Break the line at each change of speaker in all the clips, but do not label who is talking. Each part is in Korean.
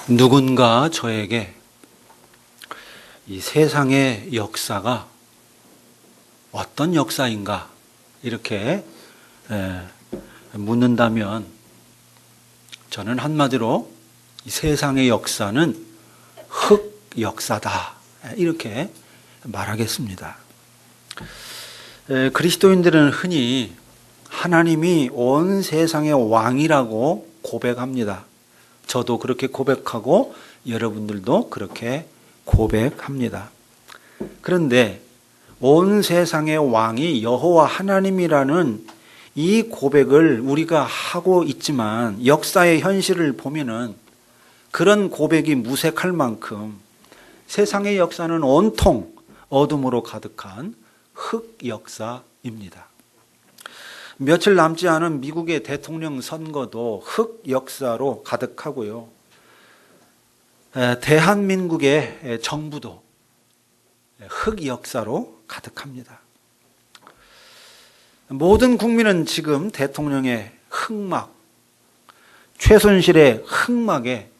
누군가 저에게 이 세상의 역사가 어떤 역사인가 이렇게 묻는다면 저는 한마디로 이 세상의 역사는 흑 역사다 이렇게 말하겠습니다. 그리스도인들은 흔히 하나님이 온 세상의 왕이라고 고백합니다. 저도 그렇게 고백하고 여러분들도 그렇게 고백합니다. 그런데 온 세상의 왕이 여호와 하나님이라는 이 고백을 우리가 하고 있지만 역사의 현실을 보면은 그런 고백이 무색할 만큼 세상의 역사는 온통 어둠으로 가득한 흑 역사입니다. 며칠 남지 않은 미국의 대통령 선거도 흑 역사로 가득하고요. 대한민국의 정부도 흑 역사로 가득합니다. 모든 국민은 지금 대통령의 흑막, 최순실의 흑막에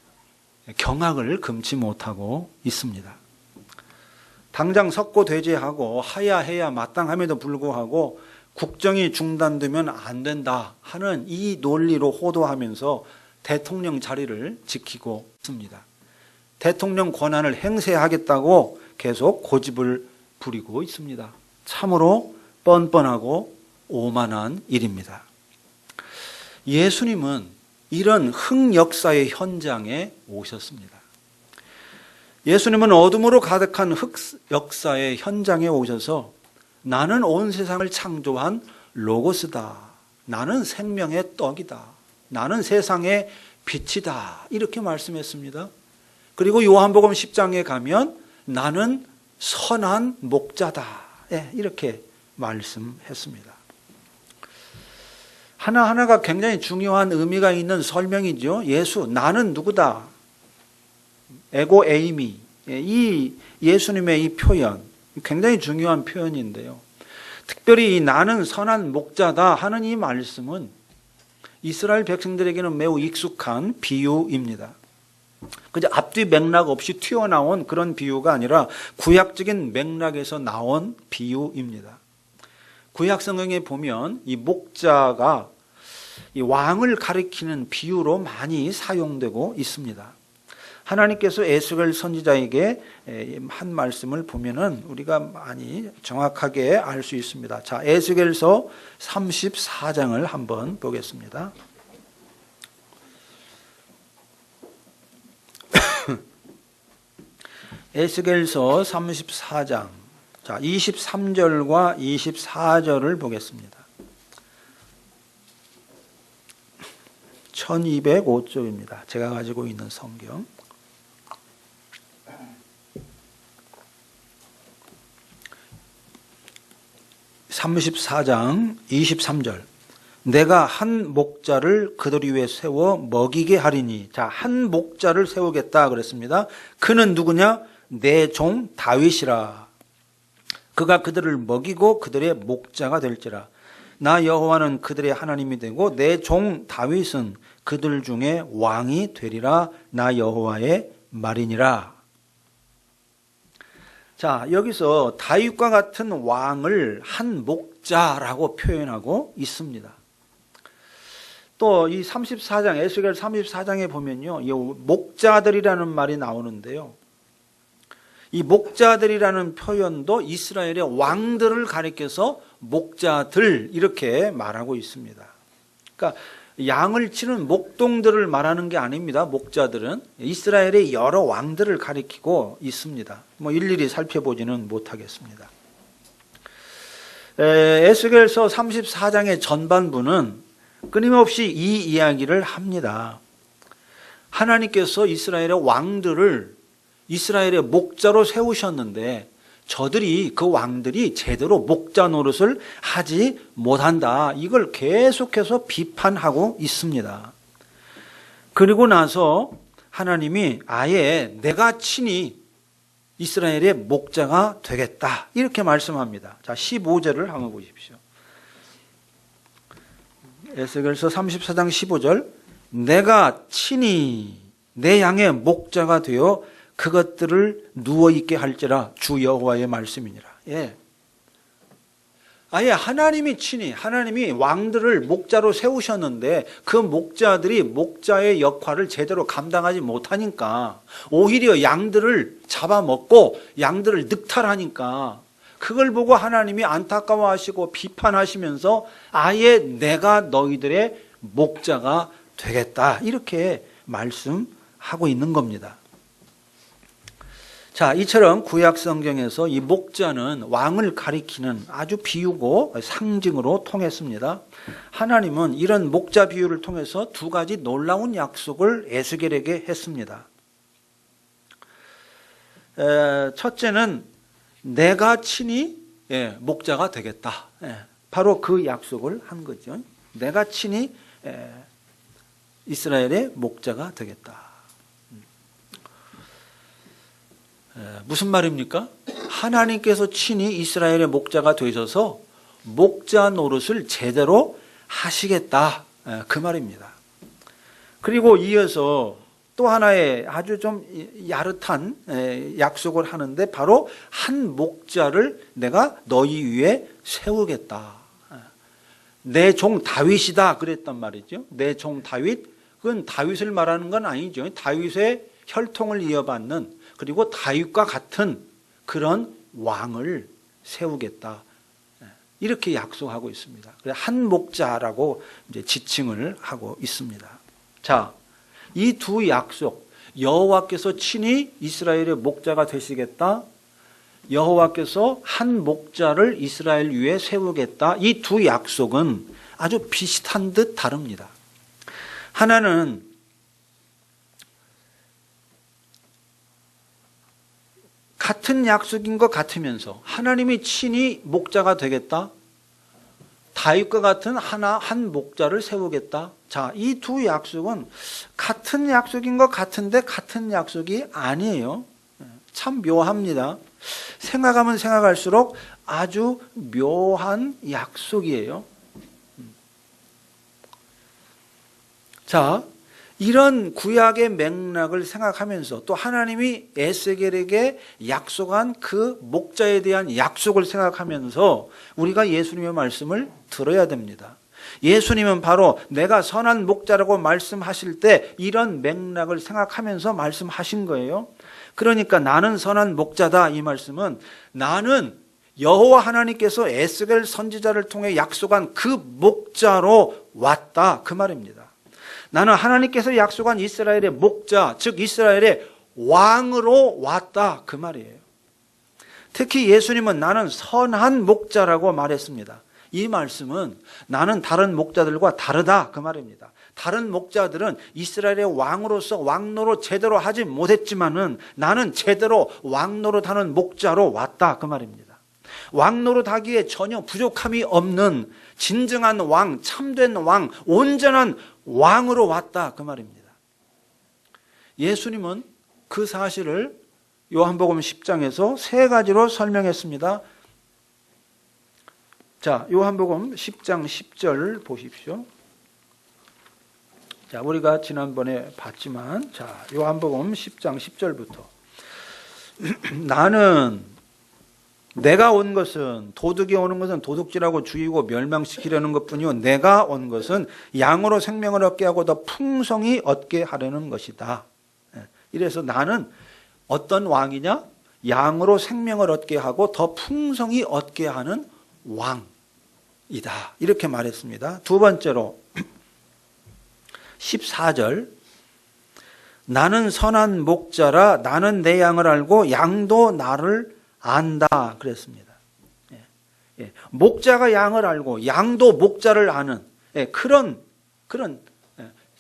경악을 금치 못하고 있습니다. 당장 석고대죄하고 하야해야 마땅함에도 불구하고 국정이 중단되면 안 된다 하는 이 논리로 호도하면서 대통령 자리를 지키고 있습니다. 대통령 권한을 행사하겠다고 계속 고집을 부리고 있습니다. 참으로 뻔뻔하고 오만한 일입니다. 예수님은 이런 흑 역사의 현장에 오셨습니다. 예수님은 어둠으로 가득한 흑 역사의 현장에 오셔서 나는 온 세상을 창조한 로고스다. 나는 생명의 떡이다. 나는 세상의 빛이다. 이렇게 말씀했습니다. 그리고 요한복음 10장에 가면 나는 선한 목자다. 이렇게 말씀했습니다. 하나하나가 굉장히 중요한 의미가 있는 설명이죠. 예수, 나는 누구다. 에고 에이미. 이 예수님의 이 표현, 굉장히 중요한 표현인데요. 특별히 이 나는 선한 목자다 하는 이 말씀은 이스라엘 백성들에게는 매우 익숙한 비유입니다. 그저 앞뒤 맥락 없이 튀어나온 그런 비유가 아니라 구약적인 맥락에서 나온 비유입니다. 구약 성경에 보면 이 목자가 이 왕을 가리키는 비유로 많이 사용되고 있습니다. 하나님께서 에스겔 선지자에게 한 말씀을 보면은 우리가 많이 정확하게 알 수 있습니다. 자, 에스겔서 34장을 한번 보겠습니다. 에스겔서 34장. 자, 23절과 24절을 보겠습니다. 1205쪽입니다. 제가 가지고 있는 성경. 34장 23절. 내가 한 목자를 그들 위에 세워 먹이게 하리니. 자, 한 목자를 세우겠다 그랬습니다. 그는 누구냐? 내 종 다윗이라. 그가 그들을 먹이고 그들의 목자가 될지라. 나 여호와는 그들의 하나님이 되고 내 종 다윗은 그들 중에 왕이 되리라. 나 여호와의 말이니라. 자, 여기서 다윗과 같은 왕을 한 목자라고 표현하고 있습니다. 또 이 34장, 에스겔 34장에 보면요, 이 목자들이라는 말이 나오는데요. 이 목자들이라는 표현도 이스라엘의 왕들을 가리켜서 목자들 이렇게 말하고 있습니다. 그러니까 양을 치는 목동들을 말하는 게 아닙니다. 목자들은 이스라엘의 여러 왕들을 가리키고 있습니다. 일일이 살펴보지는 못하겠습니다. 에스겔서 34장의 전반부는 끊임없이 이 이야기를 합니다. 하나님께서 이스라엘의 왕들을 이스라엘의 목자로 세우셨는데 그 왕들이 제대로 목자 노릇을 하지 못한다. 이걸 계속해서 비판하고 있습니다. 그리고 나서 하나님이 아예 내가 친히 이스라엘의 목자가 되겠다. 이렇게 말씀합니다. 자, 15절을 한번 보십시오. 에스겔서 34장 15절 내가 친히 내 양의 목자가 되어 그것들을 누워있게 할지라 주 여호와의 말씀이니라. 예. 아예 하나님이 친히 하나님이 왕들을 목자로 세우셨는데 그 목자들이 목자의 역할을 제대로 감당하지 못하니까 오히려 양들을 잡아먹고 양들을 늑탈하니까 그걸 보고 하나님이 안타까워하시고 비판하시면서 아예 내가 너희들의 목자가 되겠다 이렇게 말씀하고 있는 겁니다. 자, 이처럼 구약 성경에서 이 목자는 왕을 가리키는 아주 비유고 상징으로 통했습니다. 하나님은 이런 목자 비유를 통해서 두 가지 놀라운 약속을 에스겔에게 했습니다. 첫째는 내가 친히 목자가 되겠다. 바로 그 약속을 한 거죠. 내가 친히 이스라엘의 목자가 되겠다. 무슨 말입니까? 하나님께서 친히 이스라엘의 목자가 되셔서 목자 노릇을 제대로 하시겠다. 그 말입니다. 그리고 이어서 또 하나의 아주 좀 야릇한 약속을 하는데 바로 한 목자를 내가 너희 위에 세우겠다. 내 종 다윗이다 그랬단 말이죠. 내 종 다윗, 그건 다윗을 말하는 건 아니죠. 다윗의 혈통을 이어받는 그리고 다윗과 같은 그런 왕을 세우겠다. 이렇게 약속하고 있습니다. 한 목자라고 이제 지칭을 하고 있습니다. 자, 이 두 약속, 여호와께서 친히 이스라엘의 목자가 되시겠다. 여호와께서 한 목자를 이스라엘 위에 세우겠다. 이 두 약속은 아주 비슷한 듯 다릅니다. 하나는 같은 약속인 것 같으면서 하나님이 친히 목자가 되겠다. 다윗과 같은 한 목자를 세우겠다. 자, 이 두 약속은 같은 약속인 것 같은데 같은 약속이 아니에요. 참 묘합니다. 생각하면 생각할수록 아주 묘한 약속이에요. 자, 이런 구약의 맥락을 생각하면서 또 하나님이 에스겔에게 약속한 그 목자에 대한 약속을 생각하면서 우리가 예수님의 말씀을 들어야 됩니다. 예수님은 바로 내가 선한 목자라고 말씀하실 때 이런 맥락을 생각하면서 말씀하신 거예요. 그러니까 나는 선한 목자다 이 말씀은 나는 여호와 하나님께서 에스겔 선지자를 통해 약속한 그 목자로 왔다 그 말입니다. 나는 하나님께서 약속한 이스라엘의 목자, 즉 이스라엘의 왕으로 왔다 그 말이에요. 특히 예수님은 나는 선한 목자라고 말했습니다. 이 말씀은 나는 다른 목자들과 다르다 그 말입니다. 다른 목자들은 이스라엘의 왕으로서 왕노릇 제대로 하지 못했지만은 나는 제대로 왕노릇하는 목자로 왔다 그 말입니다. 왕노릇하기에 전혀 부족함이 없는 진정한 왕, 참된 왕, 온전한 왕으로 왔다 그 말입니다. 예수님은 그 사실을 요한복음 10장에서 세 가지로 설명했습니다. 자, 요한복음 10장 10절 보십시오. 자, 우리가 지난번에 봤지만, 자, 요한복음 10장 10절부터. 나는 내가 온 것은 도둑이 오는 것은 도둑질하고 죽이고 멸망시키려는 것뿐이요 내가 온 것은 양으로 생명을 얻게 하고 더 풍성히 얻게 하려는 것이다. 이래서 나는 어떤 왕이냐? 양으로 생명을 얻게 하고 더 풍성히 얻게 하는 왕이다. 이렇게 말했습니다. 두 번째로 14절 나는 선한 목자라 나는 내 양을 알고 양도 나를 안다 그랬습니다. 목자가 양을 알고 양도 목자를 아는 그런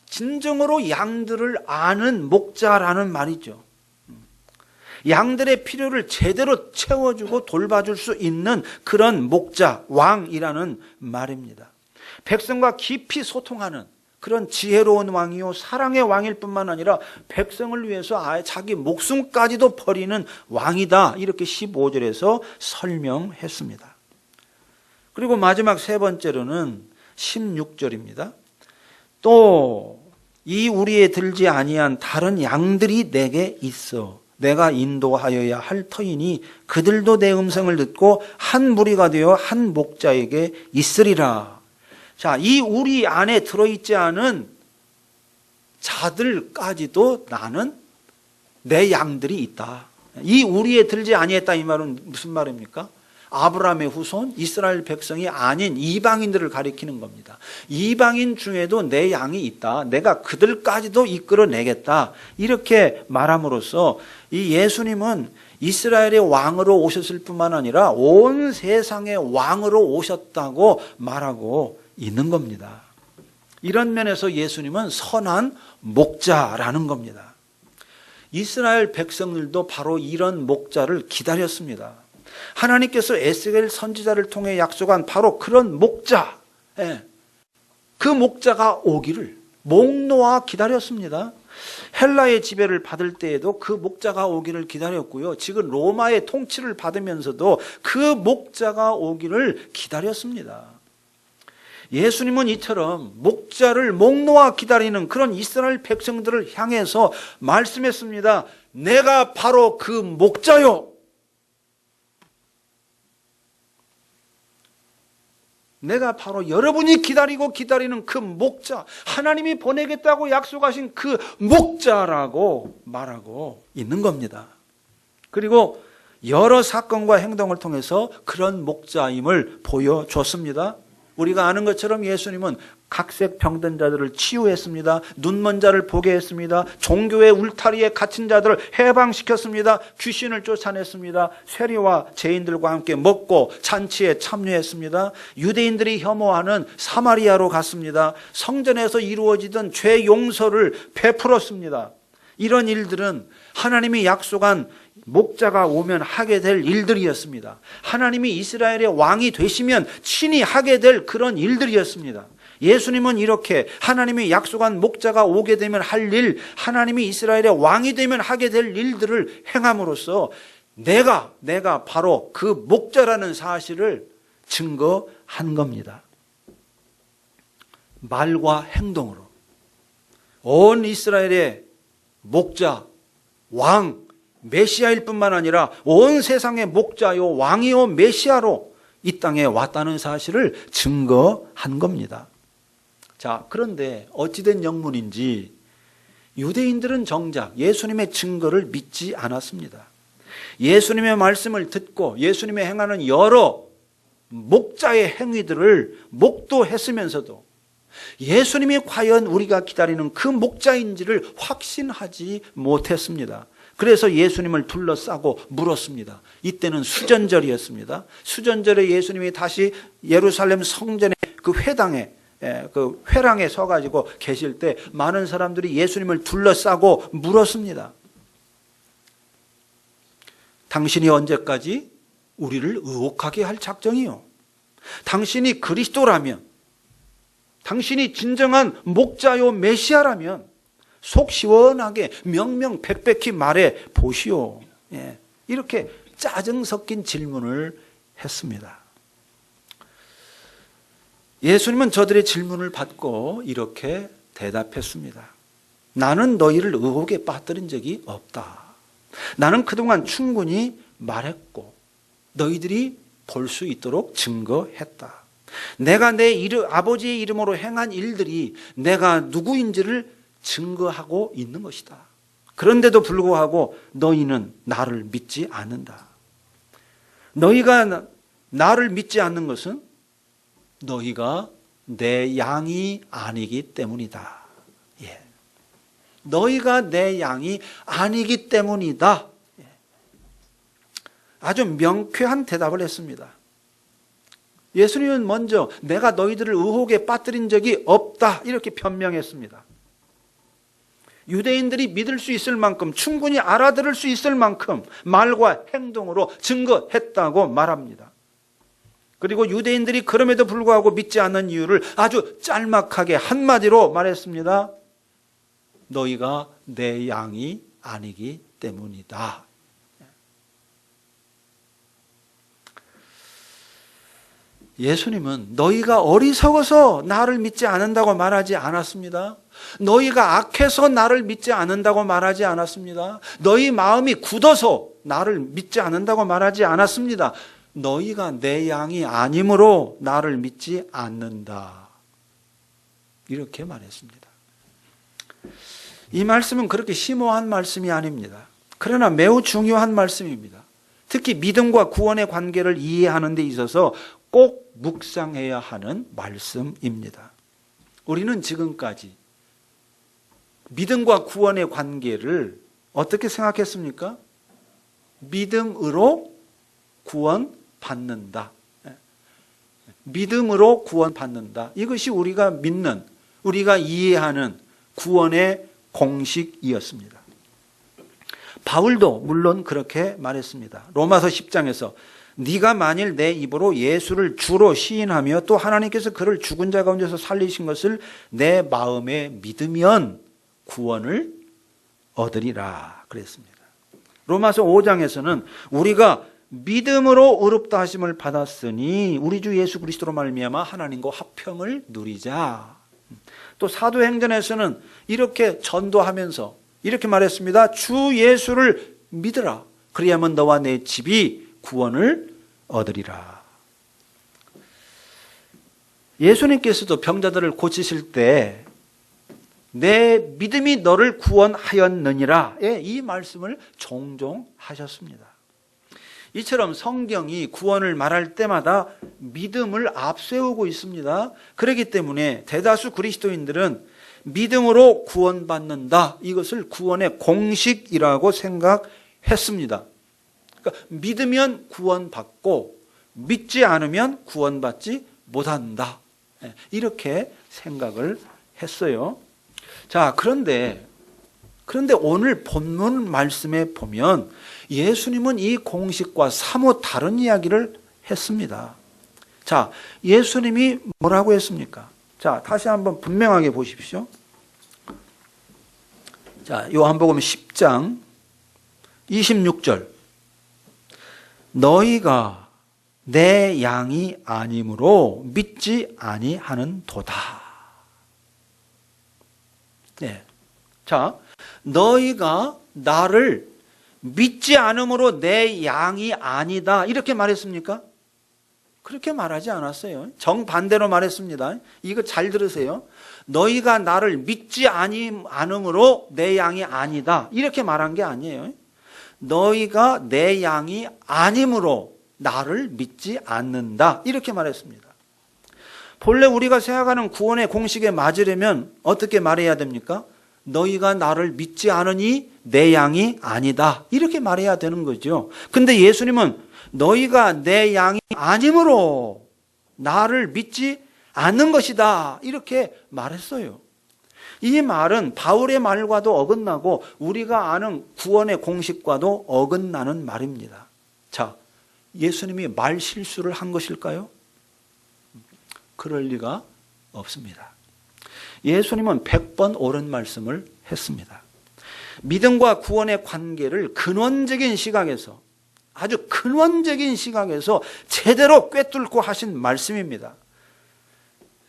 진정으로 양들을 아는 목자라는 말이죠. 양들의 필요를 제대로 채워주고 돌봐줄 수 있는 그런 목자, 왕이라는 말입니다. 백성과 깊이 소통하는 그런 지혜로운 왕이요 사랑의 왕일 뿐만 아니라 백성을 위해서 아예 자기 목숨까지도 버리는 왕이다. 이렇게 15절에서 설명했습니다. 그리고 마지막 세 번째로는 16절입니다. 또 이 우리에 들지 아니한 다른 양들이 내게 있어 내가 인도하여야 할 터이니 그들도 내 음성을 듣고 한 무리가 되어 한 목자에게 있으리라. 자, 이 우리 안에 들어있지 않은 자들까지도 나는 내 양들이 있다. 이 우리에 들지 아니했다 이 말은 무슨 말입니까? 아브라함의 후손 이스라엘 백성이 아닌 이방인들을 가리키는 겁니다. 이방인 중에도 내 양이 있다. 내가 그들까지도 이끌어내겠다. 이렇게 말함으로써 이 예수님은 이스라엘의 왕으로 오셨을 뿐만 아니라 온 세상의 왕으로 오셨다고 말하고 있는 겁니다. 이런 면에서 예수님은 선한 목자라는 겁니다. 이스라엘 백성들도 바로 이런 목자를 기다렸습니다. 하나님께서 에스겔 선지자를 통해 약속한 바로 그런 목자, 그 목자가 오기를 목 놓아 기다렸습니다. 헬라의 지배를 받을 때에도 그 목자가 오기를 기다렸고요. 지금 로마의 통치를 받으면서도 그 목자가 오기를 기다렸습니다. 예수님은 이처럼 목자를 목 놓아 기다리는 그런 이스라엘 백성들을 향해서 말씀했습니다. 내가 바로 그 목자요. 내가 바로 여러분이 기다리는 그 목자, 하나님이 보내겠다고 약속하신 그 목자라고 말하고 있는 겁니다. 그리고 여러 사건과 행동을 통해서 그런 목자임을 보여줬습니다. 우리가 아는 것처럼 예수님은 각색 병든 자들을 치유했습니다. 눈먼 자를 보게 했습니다. 종교의 울타리에 갇힌 자들을 해방시켰습니다. 귀신을 쫓아냈습니다. 세리와 죄인들과 함께 먹고 잔치에 참여했습니다. 유대인들이 혐오하는 사마리아로 갔습니다. 성전에서 이루어지던 죄 용서를 베풀었습니다. 이런 일들은 하나님이 약속한 목자가 오면 하게 될 일들이었습니다. 하나님이 이스라엘의 왕이 되시면 친히 하게 될 그런 일들이었습니다. 예수님은 이렇게 하나님이 약속한 목자가 오게 되면 할 일, 하나님이 이스라엘의 왕이 되면 하게 될 일들을 행함으로써 내가 바로 그 목자라는 사실을 증거한 겁니다. 말과 행동으로 온 이스라엘의 목자, 왕, 메시아일 뿐만 아니라 온 세상의 목자요 왕이요 메시아로 이 땅에 왔다는 사실을 증거한 겁니다. 자, 그런데 어찌된 영문인지 유대인들은 정작 예수님의 증거를 믿지 않았습니다. 예수님의 말씀을 듣고 예수님의 행하는 여러 목자의 행위들을 목도했으면서도 예수님이 과연 우리가 기다리는 그 목자인지를 확신하지 못했습니다. 그래서 예수님을 둘러싸고 물었습니다. 이때는 수전절이었습니다. 수전절에 예수님이 다시 예루살렘 성전의 그 회당에 그 회랑에 서가지고 계실 때 많은 사람들이 예수님을 둘러싸고 물었습니다. 당신이 언제까지 우리를 의혹하게 할 작정이요? 당신이 그리스도라면, 당신이 진정한 목자요 메시아라면 속 시원하게 명명백백히 말해 보시오. 이렇게 짜증 섞인 질문을 했습니다. 예수님은 저들의 질문을 받고 이렇게 대답했습니다. 나는 너희를 의혹에 빠뜨린 적이 없다. 나는 그동안 충분히 말했고 너희들이 볼 수 있도록 증거했다. 내가 아버지의 이름으로 행한 일들이 내가 누구인지를 증거하고 있는 것이다. 그런데도 불구하고 너희는 나를 믿지 않는다. 너희가 나를 믿지 않는 것은 너희가 내 양이 아니기 때문이다. 너희가 내 양이 아니기 때문이다. 아주 명쾌한 대답을 했습니다. 예수님은 먼저 내가 너희들을 의혹에 빠뜨린 적이 없다 이렇게 변명했습니다. 유대인들이 믿을 수 있을 만큼 충분히 알아들을 수 있을 만큼 말과 행동으로 증거했다고 말합니다. 그리고 유대인들이 그럼에도 불구하고 믿지 않는 이유를 아주 짤막하게 한마디로 말했습니다. 너희가 내 양이 아니기 때문이다. 예수님은 너희가 어리석어서 나를 믿지 않는다고 말하지 않았습니다. 너희가 악해서 나를 믿지 않는다고 말하지 않았습니다. 너희 마음이 굳어서 나를 믿지 않는다고 말하지 않았습니다. 너희가 내 양이 아니므로 나를 믿지 않는다. 이렇게 말했습니다. 이 말씀은 그렇게 심오한 말씀이 아닙니다. 그러나 매우 중요한 말씀입니다. 특히 믿음과 구원의 관계를 이해하는 데 있어서 꼭 묵상해야 하는 말씀입니다. 우리는 지금까지 믿음과 구원의 관계를 어떻게 생각했습니까? 믿음으로 구원받는다. 믿음으로 구원받는다. 이것이 우리가 믿는, 우리가 이해하는 구원의 공식이었습니다. 바울도 물론 그렇게 말했습니다. 로마서 10장에서 네가 만일 내 입으로 예수를 주로 시인하며 또 하나님께서 그를 죽은 자 가운데서 살리신 것을 내 마음에 믿으면 구원을 얻으리라 그랬습니다. 로마서 5장에서는 우리가 믿음으로 의롭다 하심을 받았으니 우리 주 예수 그리스도로 말미암아 하나님과 화평을 누리자. 또 사도행전에서는 이렇게 전도하면서 이렇게 말했습니다. 주 예수를 믿으라. 그리하면 너와 내 집이 구원을 얻으리라. 예수님께서도 병자들을 고치실 때 내 믿음이 너를 구원하였느니라. 이 말씀을 종종 하셨습니다. 이처럼 성경이 구원을 말할 때마다 믿음을 앞세우고 있습니다. 그렇기 때문에 대다수 그리스도인들은 믿음으로 구원받는다. 이것을 구원의 공식이라고 생각했습니다. 그러니까 믿으면 구원받고 믿지 않으면 구원받지 못한다. 이렇게 생각을 했어요. 자, 그런데 오늘 본문 말씀에 보면 예수님은 이 공식과 사뭇 다른 이야기를 했습니다. 자, 예수님이 뭐라고 했습니까? 자, 다시 한번 분명하게 보십시오. 자, 요한복음 10장 26절. 너희가 내 양이 아니므로 믿지 아니하는 도다. 네. 자, 너희가 나를 믿지 않으므로 내 양이 아니다. 이렇게 말했습니까? 그렇게 말하지 않았어요. 정반대로 말했습니다. 이거 잘 들으세요. 너희가 나를 믿지 않으므로 내 양이 아니다. 이렇게 말한 게 아니에요. 너희가 내 양이 아니므로 나를 믿지 않는다. 이렇게 말했습니다. 본래 우리가 생각하는 구원의 공식에 맞으려면 어떻게 말해야 됩니까? 너희가 나를 믿지 않으니 내 양이 아니다. 이렇게 말해야 되는 거죠. 근데 예수님은 너희가 내 양이 아니므로 나를 믿지 않는 것이다. 이렇게 말했어요. 이 말은 바울의 말과도 어긋나고 우리가 아는 구원의 공식과도 어긋나는 말입니다. 자, 예수님이 말 실수를 한 것일까요? 그럴 리가 없습니다. 예수님은 100번 옳은 말씀을 했습니다. 믿음과 구원의 관계를 근원적인 시각에서, 아주 근원적인 시각에서 제대로 꿰뚫고 하신 말씀입니다.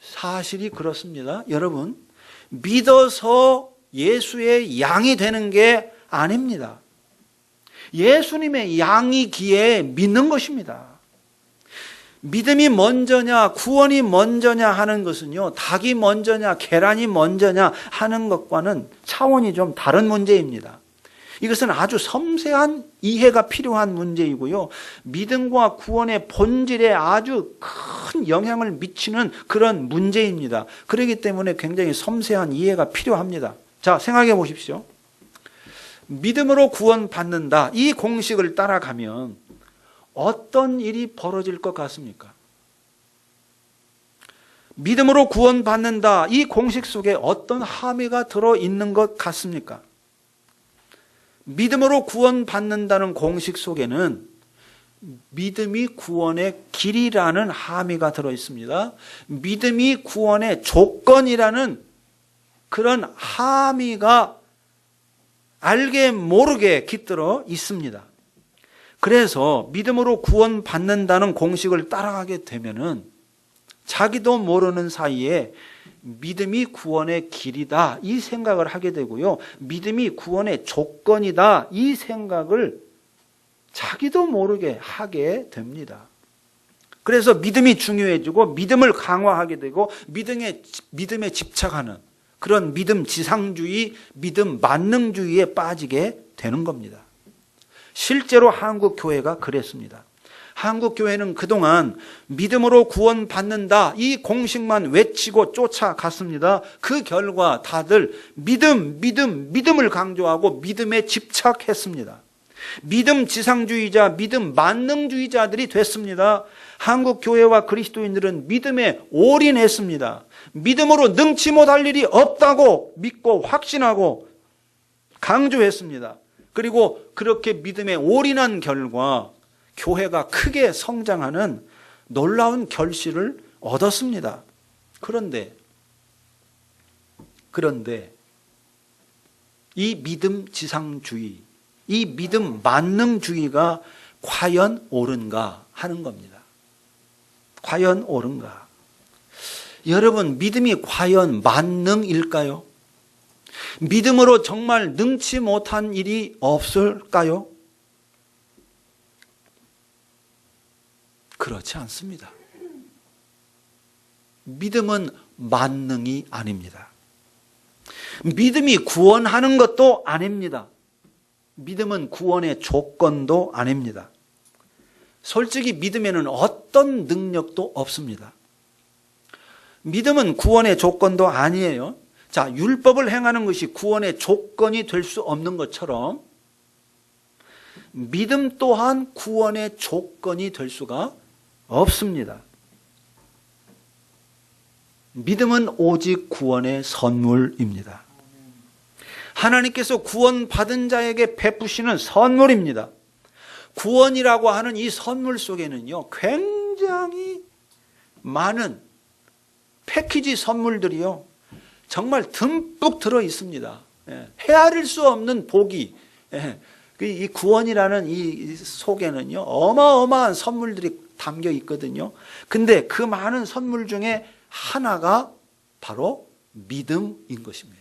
사실이 그렇습니다. 여러분, 믿어서 예수의 양이 되는 게 아닙니다. 예수님의 양이기에 믿는 것입니다. 믿음이 먼저냐 구원이 먼저냐 하는 것은요, 닭이 먼저냐 계란이 먼저냐 하는 것과는 차원이 좀 다른 문제입니다. 이것은 아주 섬세한 이해가 필요한 문제이고요, 믿음과 구원의 본질에 아주 큰 영향을 미치는 그런 문제입니다. 그렇기 때문에 굉장히 섬세한 이해가 필요합니다. 자, 생각해 보십시오. 믿음으로 구원받는다, 이 공식을 따라가면 어떤 일이 벌어질 것 같습니까? 믿음으로 구원받는다, 이 공식 속에 어떤 함의가 들어있는 것 같습니까? 믿음으로 구원받는다는 공식 속에는 믿음이 구원의 길이라는 함의가 들어있습니다. 믿음이 구원의 조건이라는 그런 함의가 알게 모르게 깃들어 있습니다. 그래서 믿음으로 구원받는다는 공식을 따라가게 되면은 자기도 모르는 사이에 믿음이 구원의 길이다 이 생각을 하게 되고요. 믿음이 구원의 조건이다 이 생각을 자기도 모르게 하게 됩니다. 그래서 믿음이 중요해지고 믿음을 강화하게 되고 믿음에 집착하는 그런 믿음 지상주의, 믿음 만능주의에 빠지게 되는 겁니다. 실제로 한국 교회가 그랬습니다. 한국 교회는 그동안 믿음으로 구원받는다 이 공식만 외치고 쫓아갔습니다. 그 결과 다들 믿음을 강조하고 믿음에 집착했습니다. 믿음 지상주의자, 믿음 만능주의자들이 됐습니다. 한국 교회와 그리스도인들은 믿음에 올인했습니다. 믿음으로 능치 못할 일이 없다고 믿고 확신하고 강조했습니다. 그리고 그렇게 믿음에 올인한 결과 교회가 크게 성장하는 놀라운 결실을 얻었습니다. 그런데 이 믿음 지상주의, 이 믿음 만능주의가 과연 옳은가 하는 겁니다. 과연 옳은가? 여러분, 믿음이 과연 만능일까요? 믿음으로 정말 능치 못한 일이 없을까요? 그렇지 않습니다. 믿음은 만능이 아닙니다. 믿음이 구원하는 것도 아닙니다. 믿음은 구원의 조건도 아닙니다. 솔직히 믿음에는 어떤 능력도 없습니다. 믿음은 구원의 조건도 아니에요. 자, 율법을 행하는 것이 구원의 조건이 될 수 없는 것처럼 믿음 또한 구원의 조건이 될 수가 없습니다. 믿음은 오직 구원의 선물입니다. 하나님께서 구원받은 자에게 베푸시는 선물입니다. 구원이라고 하는 이 선물 속에는요, 굉장히 많은 패키지 선물들이요, 정말 듬뿍 들어 있습니다. 헤아릴 수 없는 복이, 이 구원이라는 이 속에는요, 어마어마한 선물들이 담겨 있거든요. 근데 그 많은 선물 중에 하나가 바로 믿음인 것입니다.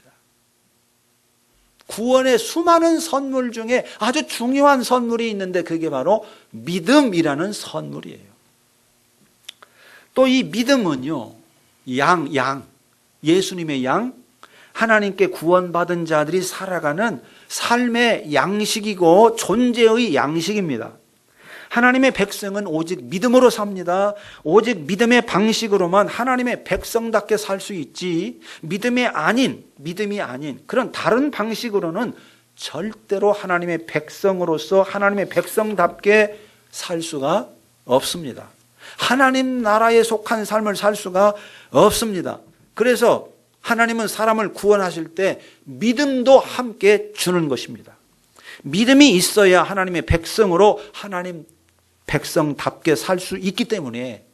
구원의 수많은 선물 중에 아주 중요한 선물이 있는데 그게 바로 믿음이라는 선물이에요. 또 이 믿음은요, 예수님의 양, 하나님께 구원받은 자들이 살아가는 삶의 양식이고 존재의 양식입니다. 하나님의 백성은 오직 믿음으로 삽니다. 오직 믿음의 방식으로만 하나님의 백성답게 살 수 있지, 믿음이 아닌 그런 다른 방식으로는 절대로 하나님의 백성으로서 하나님의 백성답게 살 수가 없습니다. 하나님 나라에 속한 삶을 살 수가 없습니다. 그래서 하나님은 사람을 구원하실 때 믿음도 함께 주는 것입니다. 믿음이 있어야 하나님의 백성으로 하나님 백성답게 살 수 있기 때문에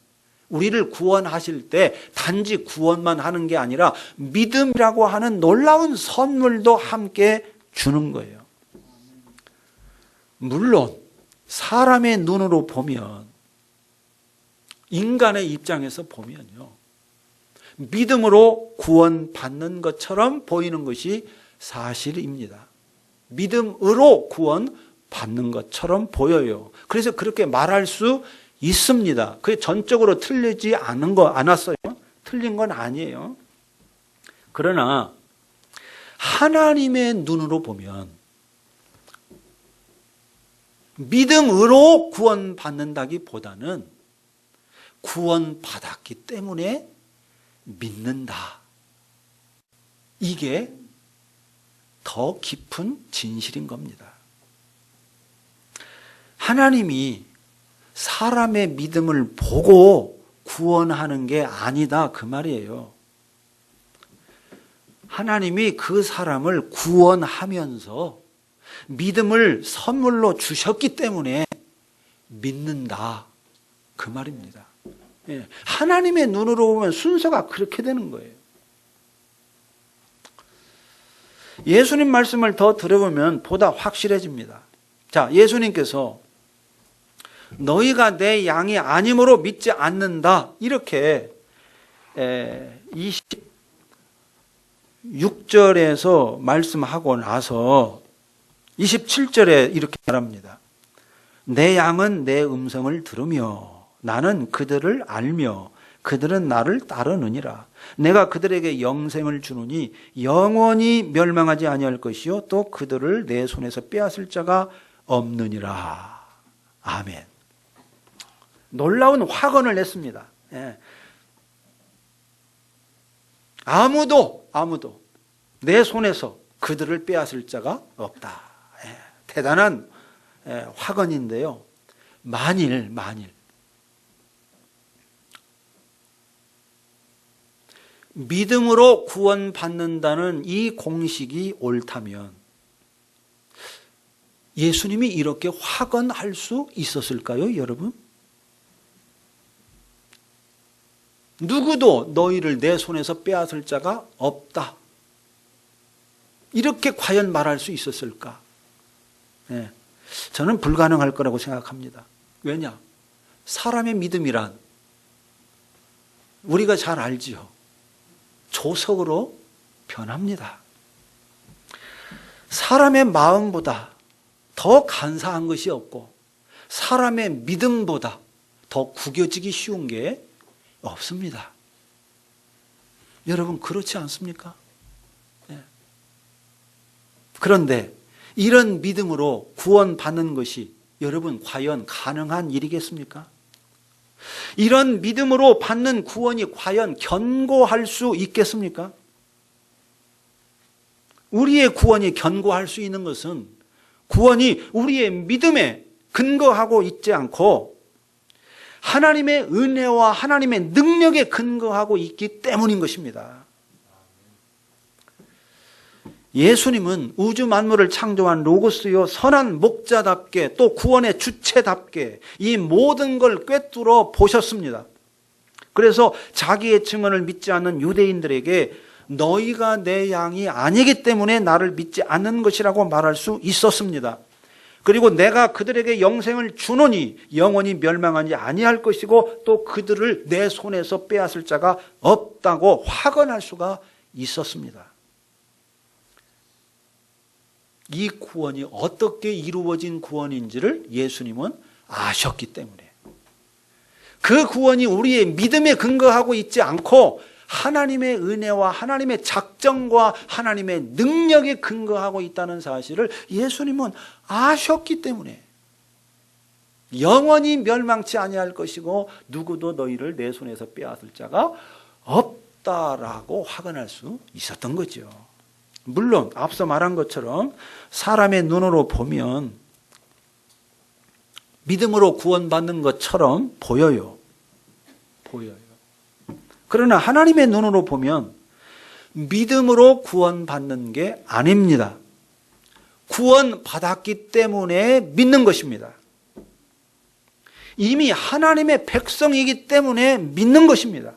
우리를 구원하실 때 단지 구원만 하는 게 아니라 믿음이라고 하는 놀라운 선물도 함께 주는 거예요. 물론 사람의 눈으로 보면, 인간의 입장에서 보면요, 믿음으로 구원받는 것처럼 보이는 것이 사실입니다. 믿음으로 구원받는 것처럼 보여요. 그래서 그렇게 말할 수 있습니다. 그게 전적으로 틀리지 않았어요. 틀린 건 아니에요. 그러나 하나님의 눈으로 보면 믿음으로 구원받는다기보다는 구원받았기 때문에 믿는다. 이게 더 깊은 진실인 겁니다. 하나님이 사람의 믿음을 보고 구원하는 게 아니다, 그 말이에요. 하나님이 그 사람을 구원하면서 믿음을 선물로 주셨기 때문에 믿는다, 그 말입니다. 하나님의 눈으로 보면 순서가 그렇게 되는 거예요. 예수님 말씀을 더 들어보면 보다 확실해집니다. 자, 예수님께서 너희가 내 양이 아님으로 믿지 않는다, 이렇게 26절에서 말씀하고 나서 27절에 이렇게 말합니다. 내 양은 내 음성을 들으며 나는 그들을 알며 그들은 나를 따르느니라. 내가 그들에게 영생을 주노니 영원히 멸망하지 아니할 것이요 또 그들을 내 손에서 빼앗을 자가 없느니라. 아멘. 놀라운 확언을 냈습니다. 아무도 내 손에서 그들을 빼앗을 자가 없다. 대단한 확언인데요. 만일 믿음으로 구원받는다는 이 공식이 옳다면 예수님이 이렇게 확언할 수 있었을까요, 여러분? 누구도 너희를 내 손에서 빼앗을 자가 없다. 이렇게 과연 말할 수 있었을까? 저는 불가능할 거라고 생각합니다. 왜냐? 사람의 믿음이란 우리가 잘 알지요. 조석으로 변합니다. 사람의 마음보다 더 간사한 것이 없고 사람의 믿음보다 더 구겨지기 쉬운 게 없습니다. 여러분 그렇지 않습니까? 그런데 이런 믿음으로 구원받는 것이 여러분 과연 가능한 일이겠습니까? 이런 믿음으로 받는 구원이 과연 견고할 수 있겠습니까? 우리의 구원이 견고할 수 있는 것은 구원이 우리의 믿음에 근거하고 있지 않고 하나님의 은혜와 하나님의 능력에 근거하고 있기 때문인 것입니다. 예수님은 우주 만물을 창조한 로고스요 선한 목자답게 또 구원의 주체답게 이 모든 걸 꿰뚫어 보셨습니다. 그래서 자기의 증언을 믿지 않는 유대인들에게 너희가 내 양이 아니기 때문에 나를 믿지 않는 것이라고 말할 수 있었습니다. 그리고 내가 그들에게 영생을 주노니 영원히 멸망하지 아니할 것이고 또 그들을 내 손에서 빼앗을 자가 없다고 확언할 수가 있었습니다. 이 구원이 어떻게 이루어진 구원인지를 예수님은 아셨기 때문에 그 구원이 우리의 믿음에 근거하고 있지 않고 하나님의 은혜와 하나님의 작정과 하나님의 능력에 근거하고 있다는 사실을 예수님은 아셨기 때문에 영원히 멸망치 아니할 것이고 누구도 너희를 내 손에서 빼앗을 자가 없다라고 확언할 수 있었던 거죠. 물론 앞서 말한 것처럼 사람의 눈으로 보면 믿음으로 구원받는 것처럼 보여요. 그러나 하나님의 눈으로 보면 믿음으로 구원받는 게 아닙니다. 구원받았기 때문에 믿는 것입니다. 이미 하나님의 백성이기 때문에 믿는 것입니다.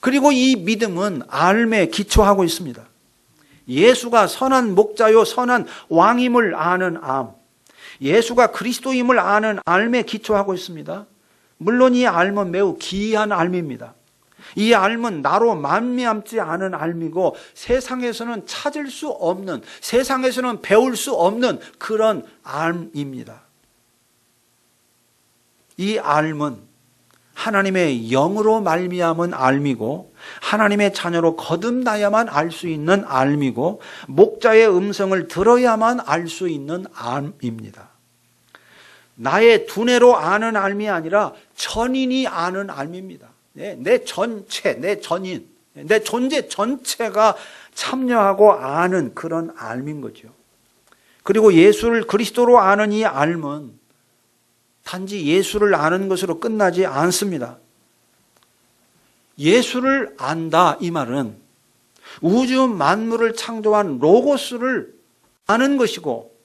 그리고 이 믿음은 알에 기초하고 있습니다. 예수가 선한 목자요 선한 왕임을 아는 암, 예수가 그리스도임을 아는 알에 기초하고 있습니다. 물론 이 알은 매우 기이한 알입니다. 이 알은 나로 만미암지 않은 알이고 세상에서는 찾을 수 없는, 세상에서는 배울 수 없는 그런 알입니다. 이 알은 하나님의 영으로 말미암은 알미고 하나님의 자녀로 거듭나야만 알 수 있는 알미고 목자의 음성을 들어야만 알 수 있는 알입니다. 나의 두뇌로 아는 알미 아니라 전인이 아는 알미입니다. 내 전체, 내 전인, 내 존재 전체가 참여하고 아는 그런 알미인 거죠. 그리고 예수를 그리스도로 아는 이 알은 단지 예수를 아는 것으로 끝나지 않습니다. 예수를 안다 이 말은 우주 만물을 창조한 로고스를 아는 것이고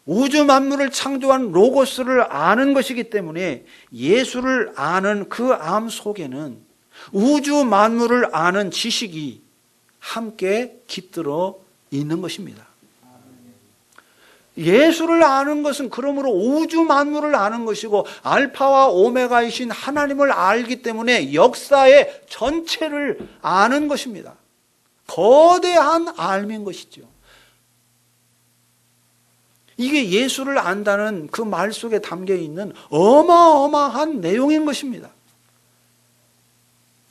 우주 만물을 창조한 로고스를 아는 것이기 때문에 예수를 아는 그 암 속에는 우주 만물을 아는 지식이 함께 깃들어 있는 것입니다. 예수를 아는 것은 그러므로 우주 만물을 아는 것이고 알파와 오메가이신 하나님을 알기 때문에 역사의 전체를 아는 것입니다. 거대한 알미인 것이죠. 이게 예수를 안다는 그 말 속에 담겨 있는 어마어마한 내용인 것입니다.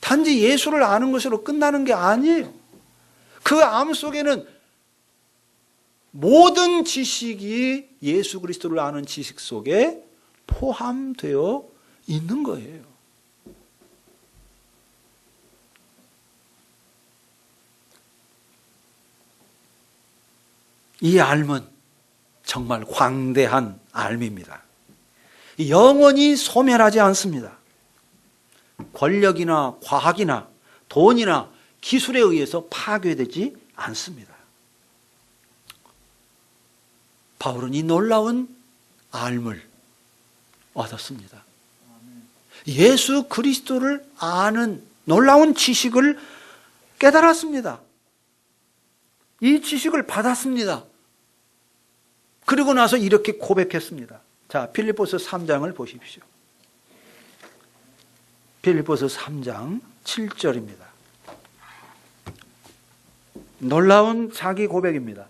단지 예수를 아는 것으로 끝나는 게 아니에요. 그 암 속에는 모든 지식이 예수 그리스도를 아는 지식 속에 포함되어 있는 거예요. 이 알은 정말 광대한 알입니다. 영원히 소멸하지 않습니다. 권력이나 과학이나 돈이나 기술에 의해서 파괴되지 않습니다. 바울은 이 놀라운 알을 얻었습니다. 예수 그리스도를 아는 놀라운 지식을 깨달았습니다. 이 지식을 받았습니다. 그리고 나서 이렇게 고백했습니다. 자, 빌립보서 3장을 보십시오. 빌립보서 3장 7절입니다. 놀라운 자기 고백입니다.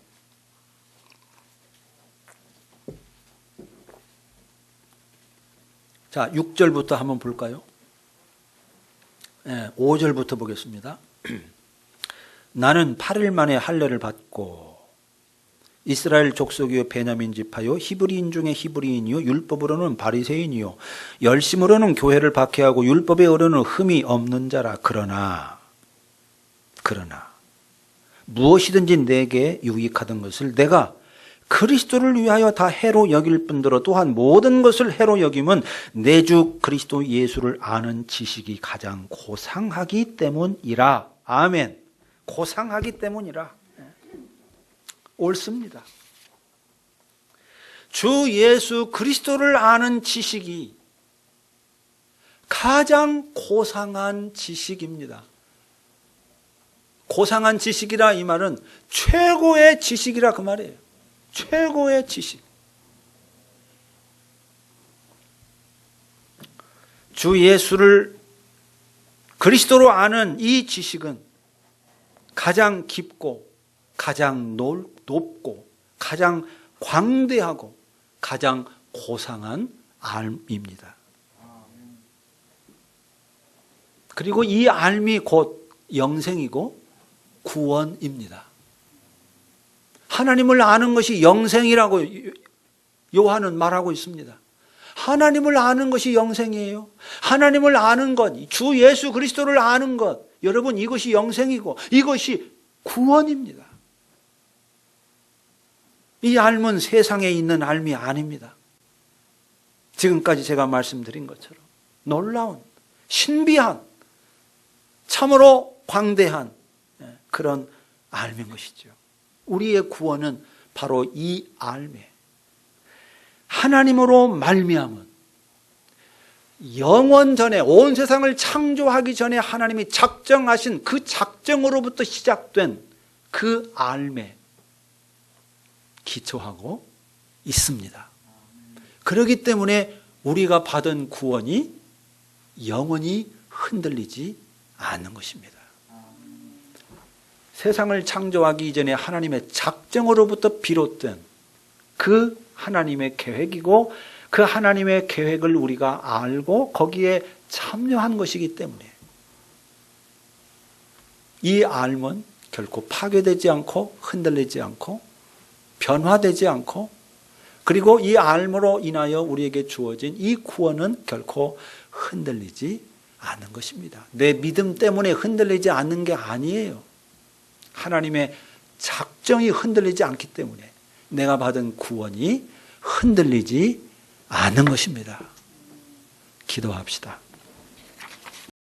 자, 6절부터 한번 볼까요? 5절부터 보겠습니다. 나는 8일 만에 할례를 받고 이스라엘 족속이요 베냐민 지파요 히브리인 중에 히브리인이요 율법으로는 바리새인이요 열심으로는 교회를 박해하고 율법에 의로는 흠이 없는 자라. 그러나 무엇이든지 내게 유익하던 것을 내가 그리스도를 위하여 다 해로 여길 뿐더러 또한 모든 것을 해로 여김은 내 주 그리스도 예수를 아는 지식이 가장 고상하기 때문이라. 아멘. 고상하기 때문이라. 옳습니다. 주 예수 그리스도를 아는 지식이 가장 고상한 지식입니다. 고상한 지식이라 이 말은 최고의 지식이라 그 말이에요. 최고의 지식. 주 예수를 그리스도로 아는 이 지식은 가장 깊고 가장 높고 가장 광대하고 가장 고상한 알입니다. 그리고 이 알이 곧 영생이고 구원입니다. 하나님을 아는 것이 영생이라고 요한은 말하고 있습니다. 하나님을 아는 것이 영생이에요. 하나님을 아는 것, 주 예수 그리스도를 아는 것, 여러분 이것이 영생이고 이것이 구원입니다. 이 알은 세상에 있는 알이 아닙니다. 지금까지 제가 말씀드린 것처럼 놀라운, 신비한, 참으로 광대한 그런 알인 것이죠. 우리의 구원은 바로 이 알매. 하나님으로 말미암은 영원 전에 온 세상을 창조하기 전에 하나님이 작정하신 그 작정으로부터 시작된 그 알매 기초하고 있습니다. 그렇기 때문에 우리가 받은 구원이 영원히 흔들리지 않는 것입니다. 세상을 창조하기 이전에 하나님의 작정으로부터 비롯된 그 하나님의 계획이고 그 하나님의 계획을 우리가 알고 거기에 참여한 것이기 때문에 이 알은 결코 파괴되지 않고 흔들리지 않고 변화되지 않고 그리고 이 알므로 인하여 우리에게 주어진 이 구원은 결코 흔들리지 않는 것입니다. 내 믿음 때문에 흔들리지 않는 게 아니에요. 하나님의 작정이 흔들리지 않기 때문에 내가 받은 구원이 흔들리지 않는 것입니다. 기도합시다.